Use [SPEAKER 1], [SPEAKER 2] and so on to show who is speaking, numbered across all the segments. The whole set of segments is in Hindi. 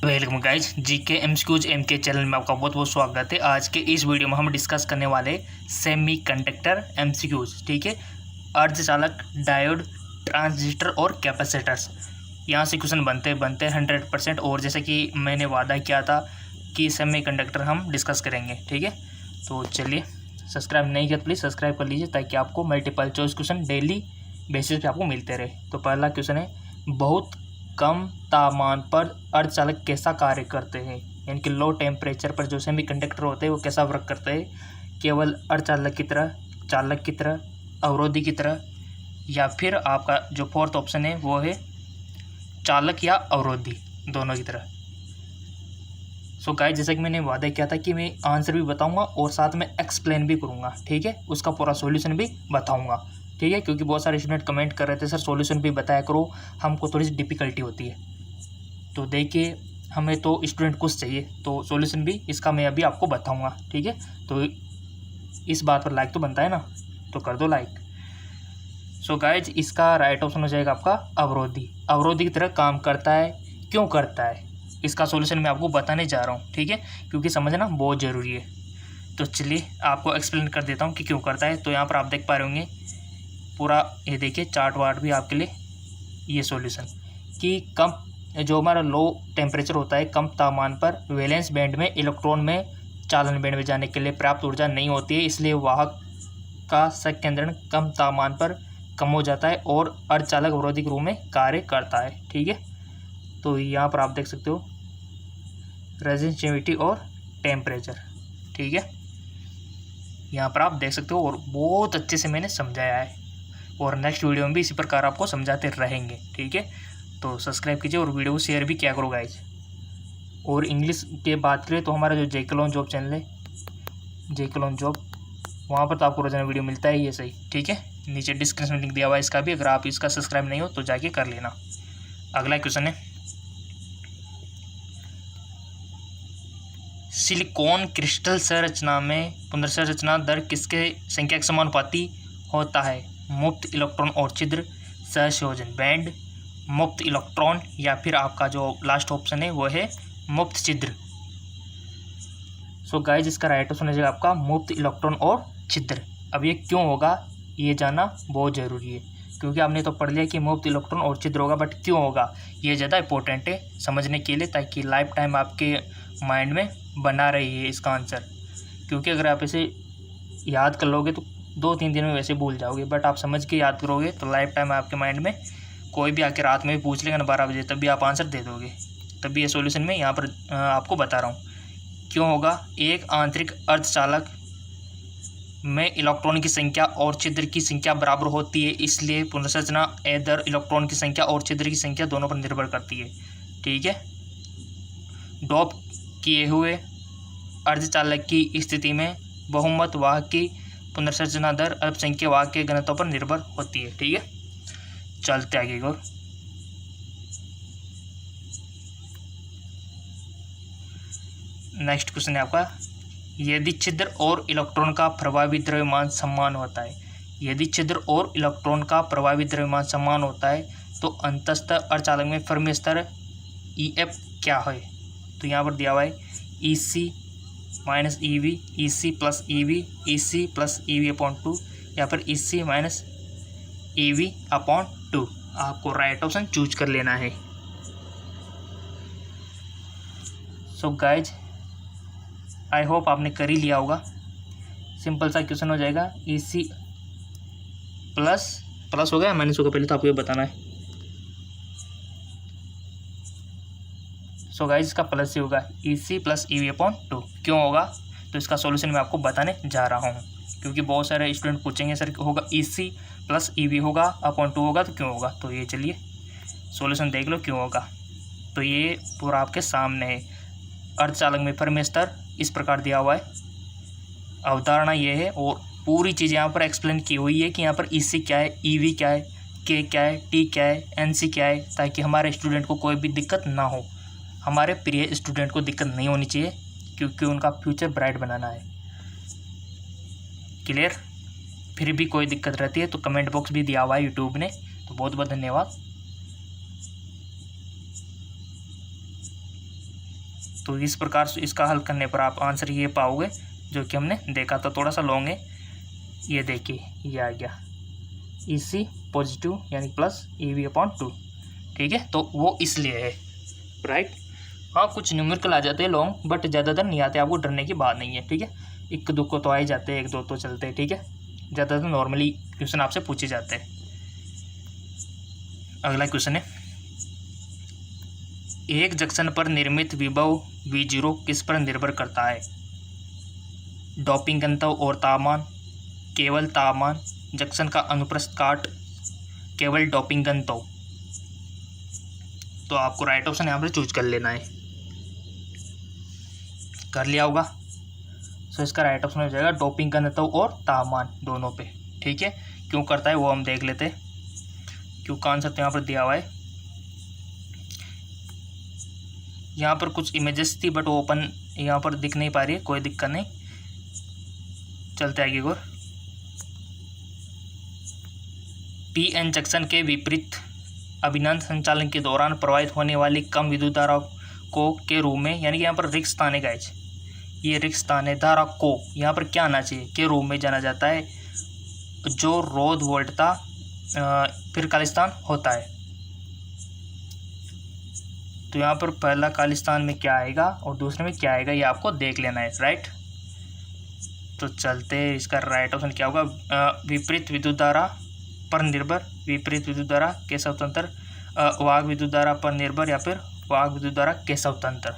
[SPEAKER 1] Welcome guys GK MCQs MK channel में आपका बहुत बहुत स्वागत है। आज के इस वीडियो में हम डिस्कस करने वाले सेमी कंडक्टर एमसीक्यूज, ठीक है। अर्धचालक, डायोड, ट्रांजिस्टर और कैपेसिटर्स, यहाँ से क्वेश्चन बनते 100%। और जैसे कि मैंने वादा किया था कि सेमी कंडक्टर हम डिस्कस करेंगे, ठीक है। तो चलिए, सब्सक्राइब नहीं किया प्लीज़ सब्सक्राइब कर लीजिए ताकि आपको multiple choice question daily basis पे आपको मिलते रहे। तो पहला क्वेश्चन है, बहुत कम तापमान पर अर्धचालक कैसा कार्य करते हैं, यानी कि लो टेम्परेचर पर जो सेमीकंडक्टर होते हैं वो कैसा वर्क करते हैं, केवल अर्धचालक की तरह, चालक की तरह, अवरोधी की तरह, या फिर आपका जो फोर्थ ऑप्शन है वो है चालक या अवरोधी, दोनों की तरह। सो गाइस, जैसा कि मैंने वादा किया था कि मैं आंसर भी बताऊंगा और साथ में एक्सप्लेन भी करूंगा, ठीक है। उसका पूरा सॉल्यूशन भी बताऊंगा, ठीक है, क्योंकि बहुत सारे स्टूडेंट कमेंट कर रहे थे सर सॉल्यूशन भी बताया करो, हमको थोड़ी सी डिफ़िकल्टी होती है। तो देखिए, हमें तो स्टूडेंट कुछ चाहिए, तो सॉल्यूशन भी इसका मैं अभी आपको बताऊंगा, ठीक है। तो इस बात पर लाइक तो बनता है ना, तो कर दो लाइक। सो गाइज, इसका राइट ऑप्शन हो जाएगा आपका अवरोधी। अवरोधी की तरह काम करता है। क्यों करता है, इसका सॉल्यूशन मैं आपको बताने जा रहा हूँ, ठीक है, क्योंकि समझना बहुत ज़रूरी है। तो चलिए आपको एक्सप्लेन कर देता हूँ कि क्यों करता है। तो यहाँ पर आप देख पा रहे होंगे पूरा, ये देखिए चार्ट वार्ट भी आपके लिए, ये सॉल्यूशन कि कम जो हमारा लो टेम्परेचर होता है, कम तापमान पर वैलेंस बैंड में इलेक्ट्रॉन में चालन बैंड में जाने के लिए पर्याप्त ऊर्जा नहीं होती है, इसलिए वाहक का संकेंद्रण कम तापमान पर कम हो जाता है और अर्धचालक अवरोधी के रूप में कार्य करता है, ठीक है। तो यहाँ पर आप देख सकते हो रेजिस्टिविटी और टेम्परेचर, ठीक है, यहाँ पर आप देख सकते हो। और बहुत अच्छे से मैंने समझाया है और नेक्स्ट वीडियो में भी इसी प्रकार आपको समझाते रहेंगे, ठीक है। तो सब्सक्राइब कीजिए और वीडियो को शेयर भी किया करो गाइज। और इंग्लिश की बात करें तो हमारा जो जेके जॉब चैनल है, जेके जॉब, वहाँ पर तो आपको रोजाना वीडियो मिलता है, ये सही, ठीक है। नीचे डिस्क्रिप्शन में लिंक दिया हुआ है इसका भी, अगर आप इसका सब्सक्राइब नहीं हो तो जाके कर लेना। अगला क्वेश्चन है, सिलिकॉन क्रिस्टल संरचना में पुनर्संरचना दर किसके संख्या के समानुपाती होता है, मुक्त इलेक्ट्रॉन और छिद्र, सहसंयोजन बैंड, मुक्त इलेक्ट्रॉन, या फिर आपका जो लास्ट ऑप्शन है वो है मुक्त छिद्र। सो गाइज, इसका राइट ऑप्शन है आपका मुक्त इलेक्ट्रॉन और छिद्र। अब ये क्यों होगा ये जानना बहुत ज़रूरी है, क्योंकि आपने तो पढ़ लिया कि मुक्त इलेक्ट्रॉन और छिद्र होगा, बट क्यों होगा ये ज़्यादा इंपॉर्टेंट है समझने के लिए, ताकि लाइफ टाइम आपके माइंड में बना रही है इसका आंसर। क्योंकि अगर आप इसे याद कर लोगे तो 2-3 दिन में वैसे भूल जाओगे, बट आप समझ के याद करोगे तो लाइफ टाइम आपके माइंड में, कोई भी आके रात में भी पूछ लेगा ना 12 बजे, तब भी आप आंसर दे दोगे। तभी ये सॉल्यूशन में यहाँ पर आपको बता रहा हूँ क्यों होगा। एक आंतरिक अर्धचालक में इलेक्ट्रॉन की संख्या और छिद्र की संख्या बराबर होती है, इसलिए पुनर्संरचना दर इलेक्ट्रॉन की संख्या और छिद्र की संख्या दोनों पर निर्भर करती है, ठीक है। डोप किए हुए अर्धचालक की स्थिति में बहुमत वाहक की पुनर्संरचना दर अल्पसंख्यक वाहक के घनत्व पर निर्भर होती है, ठीक है। चलते आगे और नेक्स्ट क्वेश्चन है आपका, यदि छिद्र और इलेक्ट्रॉन का प्रभावी द्रव्यमान समान होता है, यदि छिद्र और इलेक्ट्रॉन का प्रभावी द्रव्यमान समान होता है तो अंतस्थ अर्धचालक में फर्मी स्तर EF क्या है। तो यहाँ पर दिया हुआ है EC minus EV, EC plus EV, EC plus EV upon 2, या फिर EC माइनस EV अपॉन 2। आपको राइट ऑप्शन चूज कर लेना है। सो गाइज, आई होप आपने कर ही लिया होगा। सिंपल सा क्वेश्चन हो जाएगा, EC प्लस हो गया माइनस होगा, पहले तो आपको ये बताना है। सो गाइज, इसका प्लस ही होगा, EC प्लस EV अपॉन 2। क्यों होगा तो इसका सॉल्यूशन मैं आपको बताने जा रहा हूँ, क्योंकि बहुत सारे स्टूडेंट पूछेंगे सर होगा EC प्लस EV होगा अपॉन 2 होगा तो क्यों होगा। तो ये चलिए सॉल्यूशन देख लो क्यों होगा। तो ये पूरा आपके सामने है। अर्धचालक में फर्मी स्तर इस प्रकार दिया हुआ है, अवधारणा ये है, और पूरी चीज़ यहाँ पर एक्सप्लेन की हुई है कि यहाँ पर EC क्या है, EV क्या है, K क्या है, T क्या है, NC क्या है, ताकि हमारे स्टूडेंट को कोई भी दिक्कत ना हो, हमारे प्रिय स्टूडेंट को दिक्कत नहीं होनी चाहिए, क्योंकि उनका फ्यूचर ब्राइट बनाना है। क्लियर। फिर भी कोई दिक्कत रहती है तो कमेंट बॉक्स भी दिया हुआ है यूट्यूब ने। तो बहुत बहुत धन्यवाद। तो इस प्रकार से इसका हल करने पर आप आंसर ये पाओगे जो कि हमने देखा था, थोड़ा सा लॉन्ग है। ये देखिए ये आ गया EC पॉजिटिव यानी प्लस EV/2, ठीक है। तो वो इसलिए है, राइट। हाँ कुछ न्यूमेरिकल आ जाते हैं लॉन्ग, बट ज़्यादातर नहीं आते, आपको डरने की बात नहीं है, ठीक है। एक दो को तो आ ही जाते हैं, एक दो तो चलते हैं, ठीक है। ज़्यादातर नॉर्मली क्वेश्चन आपसे पूछे जाते हैं। अगला क्वेश्चन है, एक जंक्शन पर निर्मित विभव V0 किस पर निर्भर करता है? डोपिंग घनत्व और तापमान, केवल तापमान, जंक्शन का अनुप्रस्थ काट, केवल डोपिंग घनत्व। तो आपको राइट ऑप्शन यहाँ पर चूज कर लेना है। कर लिया होगा, सो इसका राइट ऑप्शन हो जाएगा डोपिंग घनत्व और तापमान दोनों पे, ठीक है। क्यों करता है वो हम देख लेते हैं, क्यों का आंसर तो यहाँ पर दिया हुआ है। यहाँ पर कुछ इमेजेस थी बट वो ओपन यहाँ पर दिख नहीं पा रही है, कोई दिक्कत नहीं, चलते आगे और। PN जंक्शन के विपरीत अभिनंद संचालन के दौरान प्रवाहित होने वाली कम विद्युत धारा को के रूप में, यानी कि यहाँ पर रिक्त स्थान है गाइज, ये रिक्त स्थान है, धारा को यहाँ पर क्या आना चाहिए के रूप में जाना जाता है, जो रोध वोल्टता फिर खालिस्तान होता है। तो यहाँ पर पहला खालिस्तान में क्या आएगा और दूसरे में क्या आएगा ये आपको देख लेना है, राइट। तो चलते, इसका राइट ऑप्शन क्या होगा? विपरीत विद्युत धारा पर निर्भर, विपरीत विद्युत धारा के स्वतंत्र, वाहक विद्युत धारा पर निर्भर, या फिर वाहक विद्युत धारा के स्वतंत्र।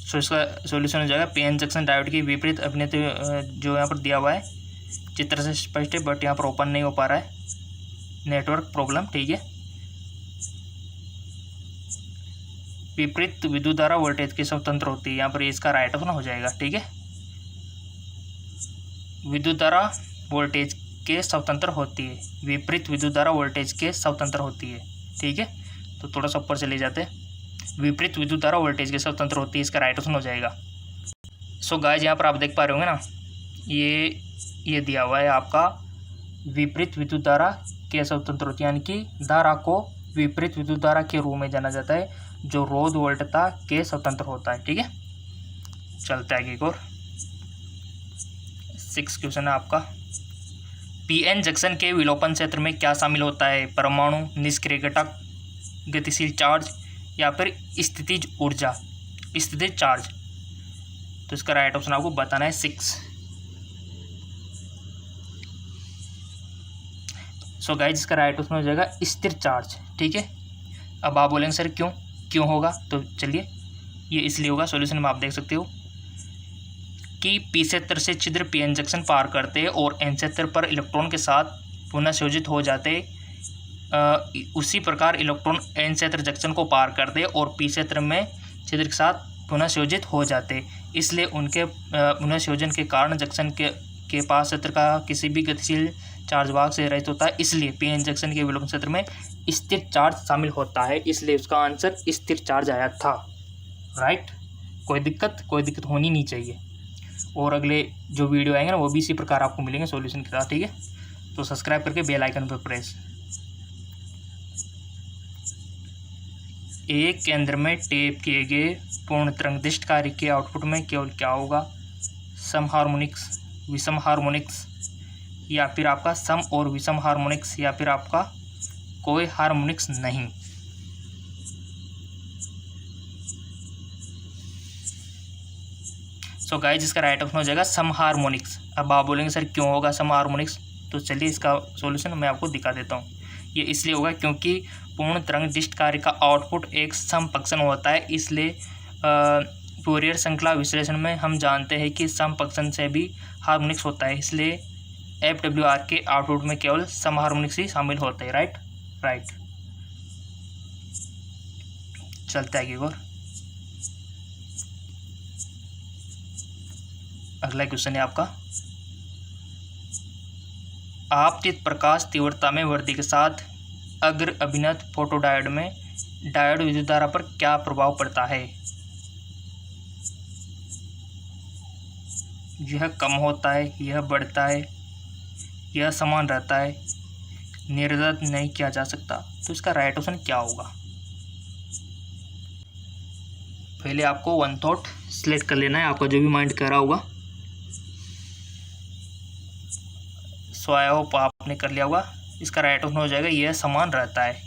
[SPEAKER 1] सो इसका सॉल्यूशन हो जाएगा PN जंक्शन डायोड की विपरीत अभिनय, जो यहाँ पर दिया हुआ है चित्र से स्पष्ट है बट यहाँ पर ओपन नहीं हो पा रहा है, नेटवर्क प्रॉब्लम, ठीक है। विपरीत विद्युत धारा वोल्टेज के स्वतंत्र होती है, यहाँ पर इसका राइट ऑप्शन हो जाएगा, ठीक है। विद्युत धारा वोल्टेज के स्वतंत्र होती है, विपरीत विद्युत धारा वोल्टेज के स्वतंत्र होती है, ठीक है। तो थोड़ा सा ऊपर चले जाते हैं, विपरीत विद्युत धारा वोल्टेज के स्वतंत्र होती है, इसका राइट ऑप्शन हो जाएगा। सो गाइस यहाँ पर आप देख पा रहे होंगे ना, ये दिया हुआ है आपका विपरीत विद्युत धारा के स्वतंत्र होती है, यानी कि धारा को विपरीत विद्युत धारा के रूप में जाना जाता है, जो रोध वोल्टता के स्वतंत्र होता है, ठीक है। चलते आगे एक और 6 क्वेश्चन है आपका। PN जंक्शन के विलोपन क्षेत्र में क्या शामिल होता है? परमाणु, निष्क्रिय घटक, गतिशील चार्ज, या फिर स्थितिज ऊर्जा, स्थितिज चार्ज। तो इसका राइट ऑप्शन आपको बताना है 6। सो गाइज इसका राइट ऑप्शन हो जाएगा स्थिर चार्ज, ठीक है। अब आप बोलेंगे सर क्यों होगा, तो चलिए ये इसलिए होगा, सॉल्यूशन में आप देख सकते हो कि P क्षेत्र से छिद्र PN जंक्शन पार करते हैं और N क्षेत्र पर इलेक्ट्रॉन के साथ पुनः संयोजित हो जाते, उसी प्रकार इलेक्ट्रॉन N क्षेत्र जंक्शन को पार करते और P क्षेत्र में छिद्र के साथ पुनः संयोजित हो जाते, इसलिए उनके पुनः संयोजन के कारण जंक्शन के पास क्षेत्र का किसी भी गतिशील चार्ज वाहक से रहित होता है, इसलिए PN जंक्शन के विलोपन क्षेत्र में स्थिर चार्ज शामिल होता है, इसलिए उसका आंसर स्थिर चार्ज आया था, राइट। कोई दिक्कत होनी नहीं चाहिए। और अगले जो वीडियो आएंगे ना वो भी इसी प्रकार आपको मिलेंगे सॉल्यूशन के साथ, ठीक है। तो सब्सक्राइब करके बेल आइकन पर प्रेस। एक केंद्र में टेप किए गए पूर्ण तरंगदिष्ट कार्य के आउटपुट में केवल क्या होगा? सम हार्मोनिक्स, विषम हार्मोनिक्स, या फिर आपका सम और विषम हार्मोनिक्स, या फिर आपका कोई हार्मोनिक्स नहीं। सो गाइस इसका राइट ऑप्शन हो जाएगा सम हार्मोनिक्स। अब आप बोलेंगे सर क्यों होगा सम हार्मोनिक्स, तो चलिए इसका सॉल्यूशन मैं आपको दिखा देता हूँ। ये इसलिए होगा क्योंकि पूर्ण तरंगदिष्ट कार्य का आउटपुट एक सम फंक्शन होता है, इसलिए फूरियर श्रृंखला विश्लेषण में हम जानते हैं कि सम फंक्शन से भी हार्मोनिक्स होता है, इसलिए FWR के आउटपुट में केवल सम हार्मोनिक्स ही शामिल होते हैं, राइट। चलते आगे और अगला क्वेश्चन है आपका। आपतित प्रकाश तीव्रता में वृद्धि के साथ अग्र अभिनत फोटोडायोड में डायोड विद्युत धारा पर क्या प्रभाव पड़ता है? यह कम होता है, यह बढ़ता है, यह समान रहता है, निर्धारित नहीं किया जा सकता। तो इसका राइट ऑप्शन क्या होगा? पहले आपको वन थॉट सिलेक्ट कर लेना है, आपका जो भी माइंड कर रहा होगा। सो आई होप आपने कर लिया होगा। इसका राइट ऑप्शन हो जाएगा यह समान रहता है।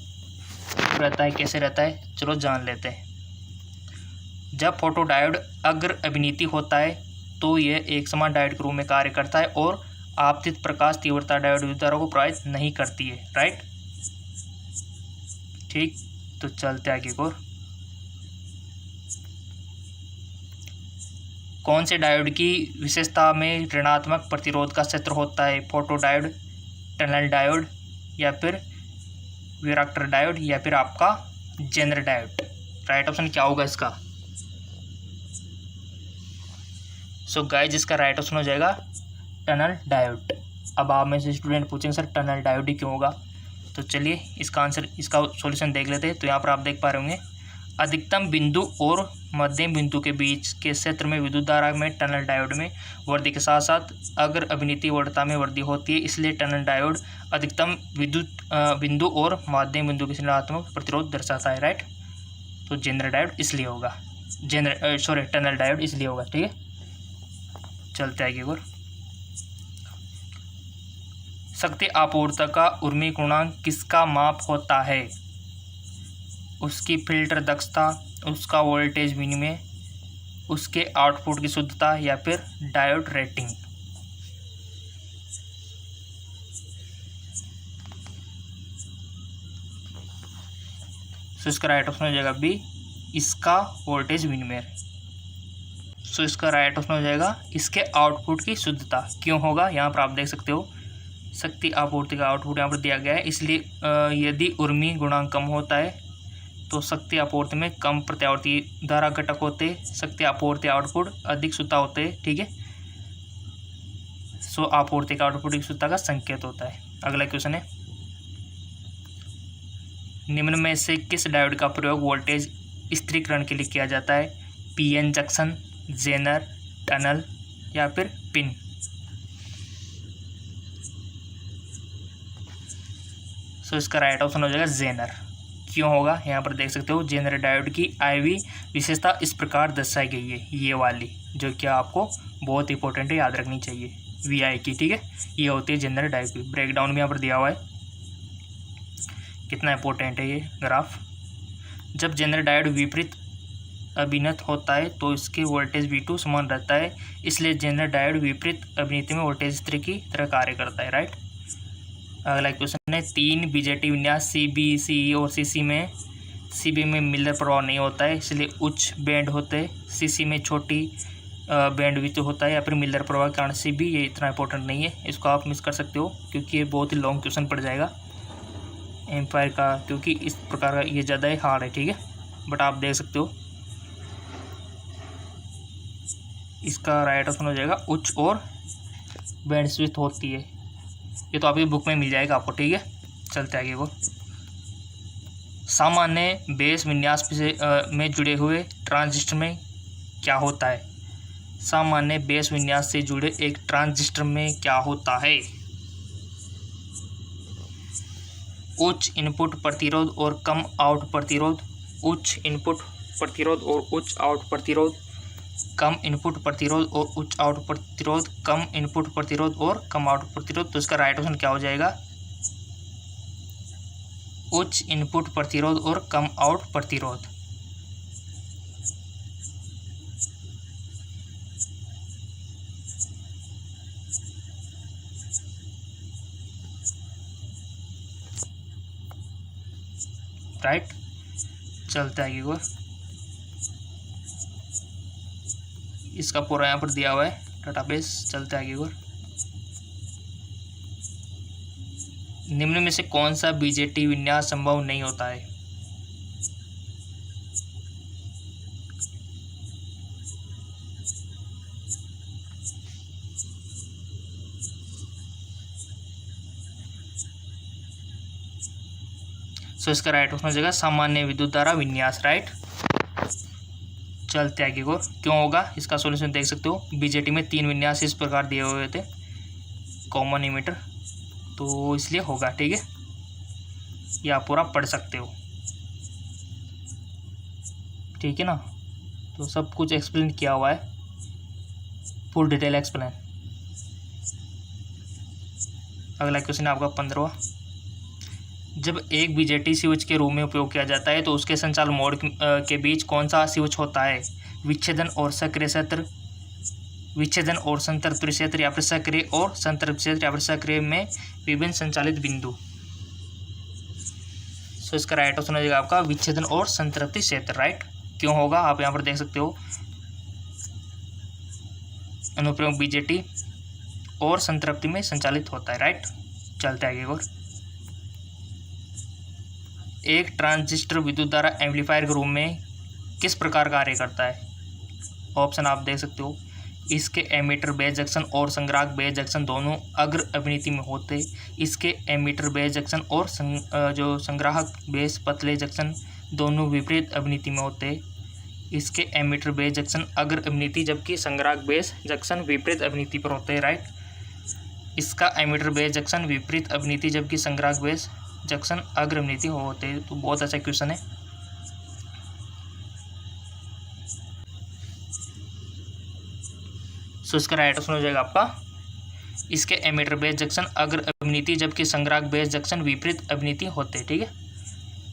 [SPEAKER 1] कैसे रहता है, चलो जान लेते हैं। जब फोटोडायोड अग्र अभिनीति होता है तो यह एक समान डायोड के रूप में कार्य करता है और आपतित प्रकाश तीव्रता डायोड विद्युत धारा को प्रभावित नहीं करती है, राइट। ठीक, तो चलते आगे और। कौन से डायोड की विशेषता में ऋणात्मक प्रतिरोध का क्षेत्र होता है? फोटोडायोड, टनल डायोड, या फिर विराक्टर डायोड, या फिर आपका जेनर डायोड। राइट ऑप्शन क्या होगा इसका? सो गाइस, इसका राइट ऑप्शन हो जाएगा टनल डायोड। अब आप में से स्टूडेंट पूछेंगे सर टनल डायोड ही क्यों होगा? तो चलिए इसका सॉल्यूशन देख लेते हैं। तो यहाँ पर आप देख पा रहे होंगे, अधिकतम बिंदु और मध्यम बिंदु के बीच के क्षेत्र में विद्युत धारा में टनल डायोड में वृद्धि के साथ साथ अग्र अभिनीति वक्रता में वृद्धि होती है। इसलिए टनल डायोड अधिकतम विद्युत बिंदु और मध्यम बिंदु के ऋणात्मक प्रतिरोध दर्शाता है, राइट। तो जेनर डायोड इसलिए होगा, टनल डायोड इसलिए होगा, ठीक है। चलते आगे और। शक्ति आपूर्ति का उर्मी गुणांक किसका माप होता है? उसकी फिल्टर दक्षता, उसका वोल्टेज विनिमय, उसके आउटपुट की शुद्धता, या फिर डायोड रेटिंग। सो इसका राइट ऑप्शन हो जाएगा बी, इसका वोल्टेज विनिमय। सो इसका राइट ऑप्शन हो जाएगा इसके आउटपुट की शुद्धता। क्यों होगा? यहाँ पर आप देख सकते हो, शक्ति आपूर्ति का आउटपुट यहाँ पर दिया गया है, इसलिए यदि उर्मी गुणांक कम होता है तो शक्ति आपूर्ति में कम प्रत्यावर्ती धारा घटक होते, शक्ति आपूर्ति आउटपुट अधिक शुद्धता होते हैं, ठीक है। सो आपूर्ति का आउटपुट की शुद्धता का संकेत होता है। अगला क्वेश्चन है, निम्न में से किस डायोड का प्रयोग वोल्टेज स्थिरीकरण के लिए किया जाता है? पीएन जंक्शन, जेनर, टनल, या फिर पिन। सो इसका राइट ऑप्शन हो जाएगा जेनर। क्यों होगा? यहाँ पर देख सकते हो, जेनर डायोड की IV विशेषता इस प्रकार दर्शाई गई है, ये वाली, जो कि आपको बहुत इंपॉर्टेंट है, याद रखनी चाहिए, VI की, ठीक है। ये होती है जेनर डायोड की। ब्रेकडाउन भी यहाँ पर दिया हुआ है, कितना इंपॉर्टेंट है ये ग्राफ। जब जेनर डायोड विपरीत अभिनत होता है तो इसके वोल्टेज V2 समान रहता है, इसलिए जेनर डायोड विपरीत अभिनीति में वोल्टेज स्थिर की तरह कार्य करता है, राइट। अगला क्वेश्चन है, 3 BJT विन्यास CB, CE और CC में CB में मिलर प्रभाव नहीं होता है, इसलिए उच्च बैंड होते हैं। CC में छोटी बैंड विड्थ होता है, या फिर मिलर प्रभाव के कारण CB, ये इतना इंपॉर्टेंट नहीं है, इसको आप मिस कर सकते हो क्योंकि ये बहुत ही लॉन्ग क्वेश्चन पड़ जाएगा एम्पायर का, क्योंकि इस प्रकार का ये ज़्यादा ही हार्ड है, ठीक है। बट आप देख सकते हो, इसका राइट ऑप्शन हो जाएगा उच्च और बैंड विड्थ होती है। ये तो आपकी बुक में मिल जाएगा आपको, ठीक है। चलते आगे को। सामान्य बेस विन्यास में जुड़े हुए ट्रांजिस्टर में क्या होता है? सामान्य बेस विन्यास से जुड़े एक ट्रांजिस्टर में क्या होता है? उच्च इनपुट प्रतिरोध और कम आउट प्रतिरोध, उच्च इनपुट प्रतिरोध और उच्च आउट प्रतिरोध, कम इनपुट प्रतिरोध और उच्च आउट प्रतिरोध, कम इनपुट प्रतिरोध और कम आउट प्रतिरोध। तो इसका राइट ऑप्शन क्या हो जाएगा? उच्च इनपुट प्रतिरोध और कम आउट प्रतिरोध। राइट, चलते आगे को। इसका पूरा यहाँ पर दिया हुआ है डाटाबेस। चलते आगे और। निम्न में से कौन सा BJT विन्यास संभव नहीं होता है? सो इसका राइट ऑप्शन हो जाएगा सामान्य विद्युत धारा विन्यास, राइट। चलते आगे और क्यों होगा इसका सॉल्यूशन देख सकते हो। बीजेटी में 3 विन्यास इस प्रकार दिए हुए थे कॉमन इमीटर, तो इसलिए होगा। ठीक है, ये आप पूरा पढ़ सकते हो। ठीक है ना, तो सब कुछ एक्सप्लेन किया हुआ है, फुल डिटेल एक्सप्लेन। अगला क्वेश्चन है आपका 15वां। जब एक बीजेटी स्विच के रूप में उपयोग किया जाता है तो उसके संचालन मोड के बीच कौन सा स्विच होता है? विच्छेदन और सक्रिय क्षेत्र, विच्छेदन और संतृप्ति क्षेत्र, या फिर सक्रिय और संतृप्ति क्षेत्र, या फिर सक्रिय में विभिन्न संचालित बिंदु। सो इसका राइट ऑप्शन हो जाएगा आपका विच्छेदन और संतृप्ति क्षेत्र। राइट, क्यों होगा आप यहाँ पर देख सकते हो। अनुप्रयोग बीजेटी और संतृप्ति में संचालित होता है। राइट, चलते आगे और एक ट्रांजिस्टर विद्युत धारा एम्पलीफायर के रूप में किस प्रकार कार्य करता है? ऑप्शन आप देख सकते हो। इसके एमीटर बेस जंक्शन और संग्राहक बेस जंक्शन दोनों अग्र अभिनीति में होते। इसके एमीटर बेस जंक्शन और जो संग्राहक बेस पतले जंक्शन दोनों विपरीत अभिनीति में होते। इसके एमीटर बेस जंक्शन अग्र अभिनीति जबकि संग्राहक बेस जंक्शन विपरीत अभिनीति पर होते हैं। राइट, इसका एमीटर बेस जंक्शन विपरीत अभिनीति जबकि संग्राहक बेस जंक्शन अग्र अभिनीति होते हैं। तो बहुत अच्छा क्वेश्चन है। सो इसका राइट ऑप्शन हो जाएगा आपका इसके एमीटर बेस जंक्शन अग्र अभिनीति जबकि संग्राहक बेस जंक्शन विपरीत अभिनीति होते। ठीक है,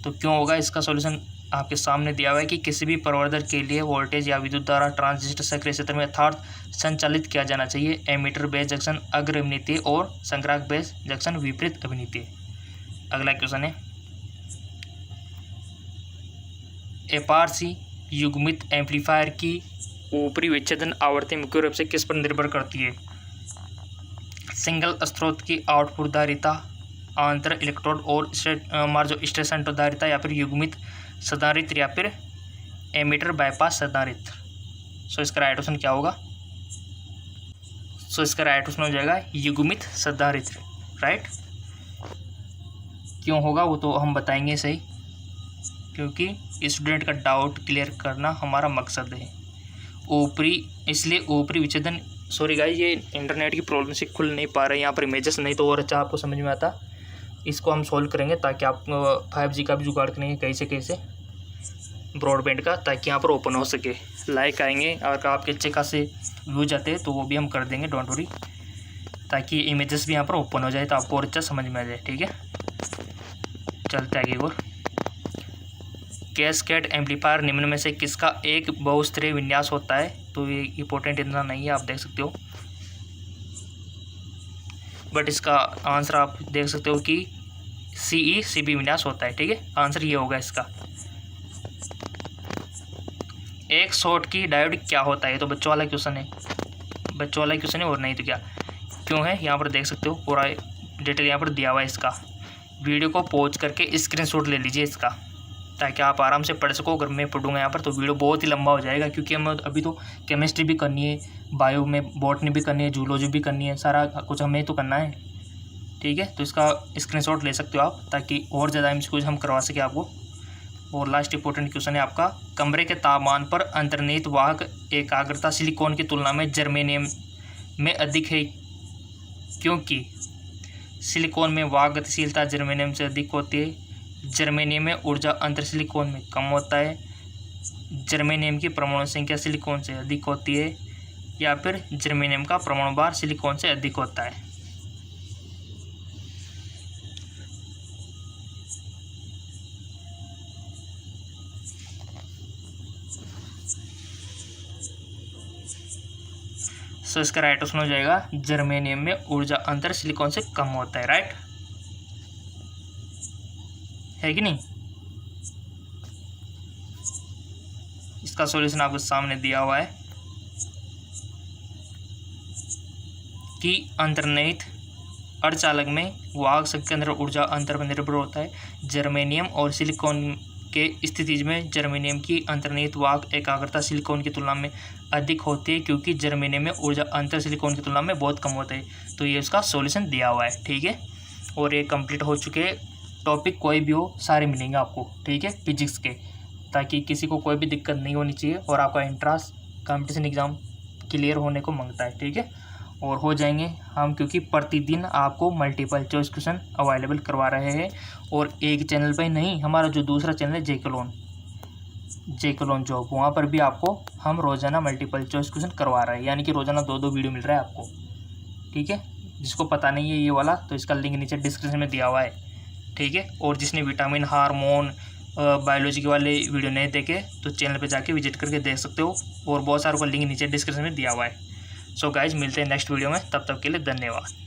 [SPEAKER 1] तो क्यों होगा इसका सॉल्यूशन आपके सामने दिया हुआ है कि किसी भी प्रवर्धक के लिए वोल्टेज या विद्युत धारा ट्रांजिस्टर सक्रिय क्षेत्र में यथार्थ संचालित किया जाना चाहिए। एमीटर बेस जंक्शन अग्र अभिनीति और संग्राहक बेस जंक्शन विपरीत अभिनीति। अगला क्वेश्चन है एपारसी युग्मित एम्पलीफायर की ऊपरी विच्छेदन आवृत्ति मुख्य रूप से किस पर निर्भर करती है? सिंगल स्रोत की आउटपुट धारिता, आंतर इलेक्ट्रोड और जो स्टेशन धारिता, या फिर युग्मित संधारित्र, या फिर एमीटर बाईपास संधारित्र। सो इसका राइट ऑप्शन क्या होगा? सो इसका राइट ऑप्शन हो जाएगा युग्मित संधारित्र। राइट, क्यों होगा वो तो हम बताएंगे सही, क्योंकि स्टूडेंट का डाउट क्लियर करना हमारा मकसद है। ऊपरी, इसलिए ऊपरी विच्छेदन, सॉरी गाइस ये इंटरनेट की प्रॉब्लम से खुल नहीं पा रहे हैं यहाँ पर इमेजेस, नहीं तो और अच्छा आपको समझ में आता। इसको हम सॉल्व करेंगे ताकि आप 5G का भी जुगाड़ करेंगे कैसे कैसे ब्रॉडबैंड का, ताकि यहाँ पर ओपन हो सके, लाइक आएंगे। और आपके अच्छे खासे व्यूज आते हैं तो वो भी हम कर देंगे, डोंट वरी, ताकि इमेजेस भी यहाँ पर ओपन हो जाए तो आपको और अच्छा समझ में आ जाए। ठीक है, चलते आगे और कैस्केड एम्पलीफायर निम्न में से किसका एक बहुस्तरीय विन्यास होता है? तो ये इंपॉर्टेंट इतना नहीं है, आप देख सकते हो, बट इसका आंसर आप देख सकते हो कि CE/CB विन्यास होता है। ठीक है, आंसर ये होगा इसका। एक शॉर्ट की डायोड क्या होता है? तो बच्चों वाला क्वेश्चन है, बच्चों वाला क्वेश्चन है और नहीं तो क्या। क्यों है यहाँ पर देख सकते हो, पूरा डिटेल यहाँ पर दिया हुआ है इसका। वीडियो को पॉज करके स्क्रीनशॉट ले लीजिए इसका, ताकि आप आराम से पढ़ सको। अगर मैं पढ़ूंगा यहाँ पर तो वीडियो बहुत ही लंबा हो जाएगा, क्योंकि हम अभी तो केमिस्ट्री भी करनी है, बायो में बॉटनी भी करनी है, जूलॉजी भी करनी है, सारा कुछ हमें तो करना है। ठीक है, तो इसका स्क्रीनशॉट ले सकते हो आप, ताकि और ज़्यादा MCQ हम करवा सके आपको। और लास्ट इंपॉर्टेंट क्वेश्चन है आपका, कमरे के तापमान पर अंतर्निहित वाहक एकाग्रता सिलिकॉन की तुलना में जर्मेनियम में अधिक है, क्योंकि सिलिकॉन में वाहक गतिशीलता जर्मेनियम से अधिक होती है। जर्मेनियम में ऊर्जा अंतर सिलिकॉन में कम होता है। जर्मेनियम की परमाणु संख्या सिलिकॉन से अधिक होती है, या फिर जर्मेनियम का परमाणु भार सिलिकॉन से अधिक होता है। सो इसका राइट ऑप्शन हो जाएगा जर्मेनियम में ऊर्जा अंतर सिलिकॉन से कम होता है। राइट है कि नहीं? इसका सॉल्यूशन आपके सामने दिया हुआ है कि अंतर्निहित अर्धचालक में वाहक संख्या अंदर ऊर्जा अंतर पर निर्भर होता है। जर्मेनियम और सिलिकॉन के स्थिति में जर्मेनियम की अंतर्निहित वाहक एकाग्रता सिलिकॉन की तुलना में अधिक होती है, क्योंकि जर्मेनियम में ऊर्जा अंतर सिलिकॉन की तुलना में बहुत कम होता है। तो ये उसका सॉल्यूशन दिया हुआ है। ठीक है, और ये कंप्लीट हो चुके। टॉपिक कोई भी हो सारे मिलेंगे आपको, ठीक है, फिजिक्स के, ताकि किसी को कोई भी दिक्कत नहीं होनी चाहिए और आपका एंट्रांस कंपटीशन एग्ज़ाम क्लियर होने को मांगता है, ठीक है। और हो जाएंगे हम, क्योंकि प्रतिदिन आपको मल्टीपल चॉइस क्वेश्चन अवेलेबल करवा रहे हैं। और एक चैनल पे नहीं, हमारा जो दूसरा चैनल है जेके लोन जॉब, वहाँ पर भी आपको हम रोज़ाना मल्टीपल चॉइस क्वेश्चन करवा रहे हैं, यानी कि रोज़ाना 2 वीडियो मिल रहा है आपको, ठीक है। जिसको पता नहीं है ये वाला, तो इसका लिंक नीचे डिस्क्रिप्शन में दिया हुआ है, ठीक है। और जिसने विटामिन, हार्मोन, बायोलॉजी के वाले वीडियो नहीं देखे तो चैनल पे जाके विजिट करके देख सकते हो, और बहुत सारों का लिंक नीचे डिस्क्रिप्शन में दिया हुआ है। सो गाइज, मिलते हैं नेक्स्ट वीडियो में, तब तक के लिए धन्यवाद।